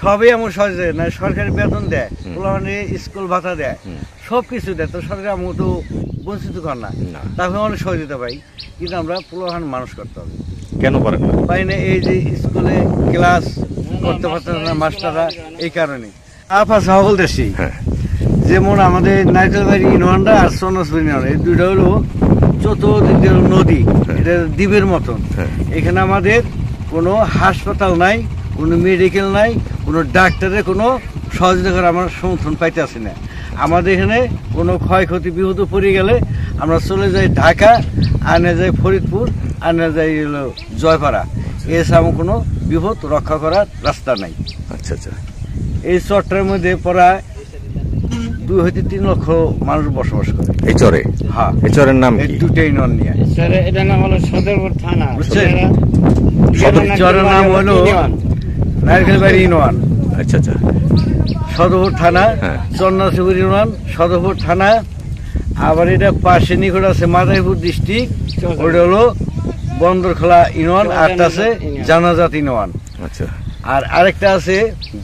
সবই এমন সহজে না, সরকারি বেতন দেয়, স্কুল ভাতা দেয়, সবকিছু দেয়, তো সরকার আমার তো বঞ্চিত কর না, তারপরে অনেক সহযোগিতা পাই, কিন্তু আমরা পোলাহান মানুষ করতে হবে। কেন পারেন না? পাই না, এই যে স্কুলে ক্লাস করতে পারতেন না মাস্টাররা, এই কারণে আফা সকল দেশি যেমন আমাদের নারকেলবাড়ি ইউনিয়নটা আর সন্ন্যাসবাড়ি ইউনিয়ন, এই দুইটা হলো চতুর্দিক নদী, এটা দ্বীপের মতন। এখানে আমাদের কোনো হাসপাতাল নাই, কোনো মেডিকেল নাই, কোনো ডাক্তারের কোনো সহযোগিতা করে আমরা সমর্থন পাইতে আসি না। আমাদের এখানে কোনো ক্ষয়ক্ষতি বিপদ পড়ে গেলে আমরা চলে যাই ঢাকা, আনে যাই ফরিদপুর, আনে যাই হলো জয়পাড়া, এছাড়া কোনো বিপদ রক্ষা করার রাস্তা নাই। আচ্ছা আচ্ছা। এই চরটার মধ্যে প্রায় 2 হইতে 3 লক্ষ মানুষ বসবাস করে এই চরে। হ্যাঁ, এই চরের নাম এই দুটাই নন নিয়ে। এটা নাম হলো সদরপুর থানা, বুঝছেন? চরের নাম হলো নারকেলবাড়ি ইউনিয়ন। আচ্ছা আচ্ছা। সদরপুর থানা, চন্নাসুপুর ইউনিয়ন, সদরপুর থানা। আবার এটা পাশে নিকট আছে মাদারীপুর ডিস্ট্রিক্ট, ওটা হলো বন্দরখোলা ইউনিয়ন, আরেকটা আছে জানাজাত ইউনিয়ন। আচ্ছা। আর আরেকটা আছে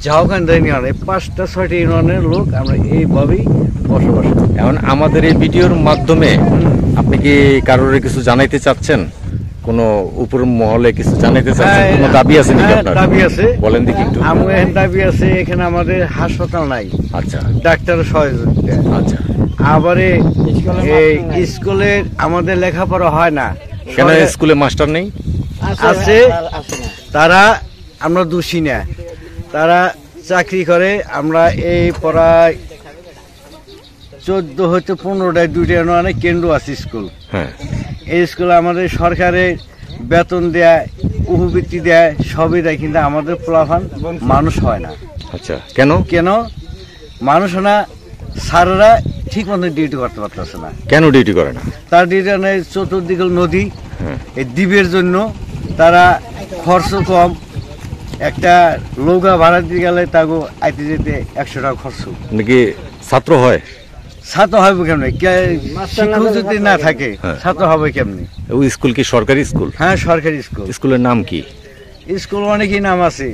ঝাউকান্দা ইউনিয়ন। এই 5টা-6টা ইউনিয়নের লোক আমরা এইভাবেই বসবাস করি। এখন আমাদের এই ভিডিওর মাধ্যমে আপনি কি কারোর কিছু জানাইতে চাচ্ছেন? কোন উপর মহলে কিছু জানাইতে চাচ্ছেন? কোনো দাবি আছে নাকি আপনার? দাবি আছে, বলেন দেখি একটু। আমার এখানে দাবি আছে, এখানে আমাদের হাসপাতাল নাই। আচ্ছা। ডাক্তারের সহযোগিতা। আচ্ছা। আবার এই স্কুলের আমাদের লেখাপড়া হয় না। কেন স্কুলে মাস্টার নেই? আছে, তারা আমরা দোষী না, তারা চাকরি করে। আমরা এই প্রায় 14 হইতে 15টায় 2টা অনেক কেন্দ্র আছে স্কুল। এই স্কুলে আমাদের সরকারের বেতন দেয়, উপবৃত্তি দেয়, সবই দেয়, কিন্তু আমাদের পোলাপান মানুষ হয় না। আচ্ছা, কেন? কেন মানুষ না? স্যাররা ঠিক মতো ডিউটি করতে পারতেছে না। কেন ডিউটি করে না? তার ডিউটি নেই, চতুর্দিকে নদী, এই দ্বীপের জন্য তারা খরচ কম। একটা নৌকা ভাড়া দিয়ে গেলে তাকে আইতে যেতে 100 টাকা খরচ। নাকি ছাত্র হয়? ছাত্র হবে কেমনি? শিক্ষক যদি না থাকে ছাত্র হবে কেমনি? ওই স্কুল কি সরকারি স্কুল? হ্যাঁ, সরকারি স্কুল। স্কুলের নাম কি? স্কুল অনেকই নাম আছে।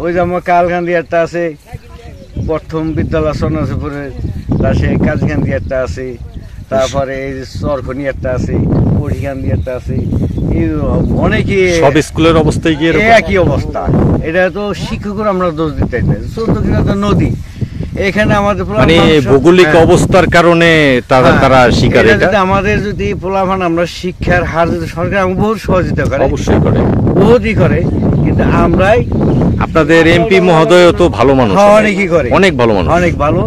ওই যেমন কালকান্দি একটা আছে, প্রথম বিদ্যালয় সন্ন্যাসীপুরের, তারপরে কাজকান্দি একটা আছে, তারপরে এই চরখনি একটা আছে, পরিকান্দি একটা আছে। অনেকে সব স্কুলের অবস্থায় কি একই অবস্থা? এটা তো শিক্ষকের আমরা দোষ দিতে না, চতুর্দিকে তো নদী। এখানে আমাদের মানে ভৌগোলিক অবস্থার কারণে তারা শিকার। আমাদের যদি পোলাপান আমরা শিক্ষার হার যদি সরকার আমাকে বহুত সহযোগিতা করে, অবশ্যই করে, বহুতই করে, কিন্তু আমরাই। আপনাদের এমপি মহোদয় তো ভালো মানুষ, অনেকই করে, অনেক ভালো মানুষ, অনেক ভালো।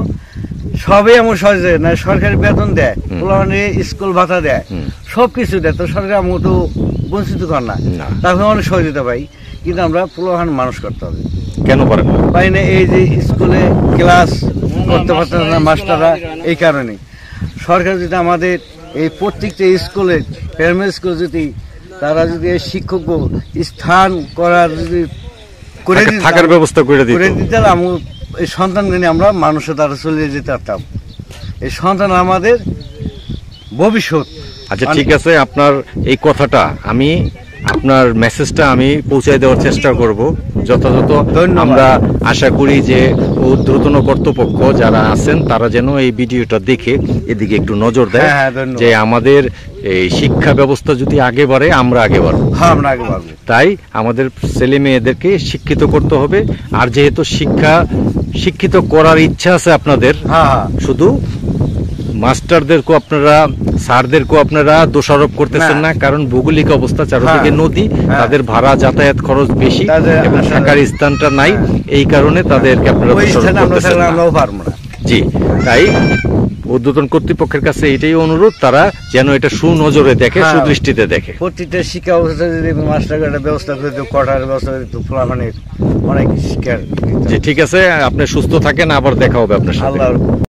সবই এমন সহজে না, সরকারি বেতন দেয়, পোলাপানের স্কুল ভাতা দেয়, সবকিছু দেয়, তো সরকার আমাকে তো বঞ্চিত কর না, তারপরে অনেক সহযোগিতা পাই, কিন্তু আমরা পোলাপান মানুষ করতে হবে। কেন পারেন না? পাই না, এই যে স্কুলে ক্লাস করতে পারতেন না মাস্টাররা, এই কারণে সরকার যদি আমাদের এই প্রত্যেকটা স্কুলে, প্রাইমারি স্কুল যদি তারা যদি এই শিক্ষক স্থান করার যদি করে দিতে, থাকার ব্যবস্থা করে দিতে, আমি এই সন্তানকে নিয়ে আমরা মানুষের দ্বারা চলে যেতে পারতাম। এই সন্তান আমাদের ভবিষ্যৎ। আচ্ছা, ঠিক আছে, আপনার এই কথাটা আমি, আপনার মেসেজটা আমি পৌঁছায় দেওয়ার চেষ্টা করব যথাযথ। আমরা আশা করি যে ঊর্ধ্বতন কর্তৃপক্ষ যারা আছেন তারা যেন এই ভিডিওটা দেখে এদিকে একটু নজর দেয়, যে আমাদের এই শিক্ষা ব্যবস্থা যদি আগে বাড়ে আমরা আগে বাড়বো। তাই আমাদের ছেলে মেয়েদেরকে শিক্ষিত করতে হবে। আর যেহেতু শিক্ষিত করার ইচ্ছা আছে আপনাদের, শুধু মাস্টারদেরকেও আপনারা, স্যারদেরকেও আপনারা দোষারোপ করতেছেন না, কারণ ভৌগোলিক অবস্থা চারদিকে নদী, তাদের ভাড়া যাতায়াত খরচ বেশি এবং থাকার স্থানটা নাই, এই কারণে তাদেরকে আপনারা দোষারোপ করতেছেন না। জি, তাই ঊর্ধ্বতন কর্তৃপক্ষের কাছে এটাই অনুরোধ, তারা যেন এটা সুনজরে দেখে, সুদৃষ্টিতে দেখে। প্রত্যেকটা শিক্ষা অবস্থা যদি মাস্টার ব্যবস্থা করে দিত, কটার ব্যবস্থা করে দিত, অনেক শিক্ষার। জি, ঠিক আছে, আপনি সুস্থ থাকেন, আবার দেখা হবে আপনার সাথে।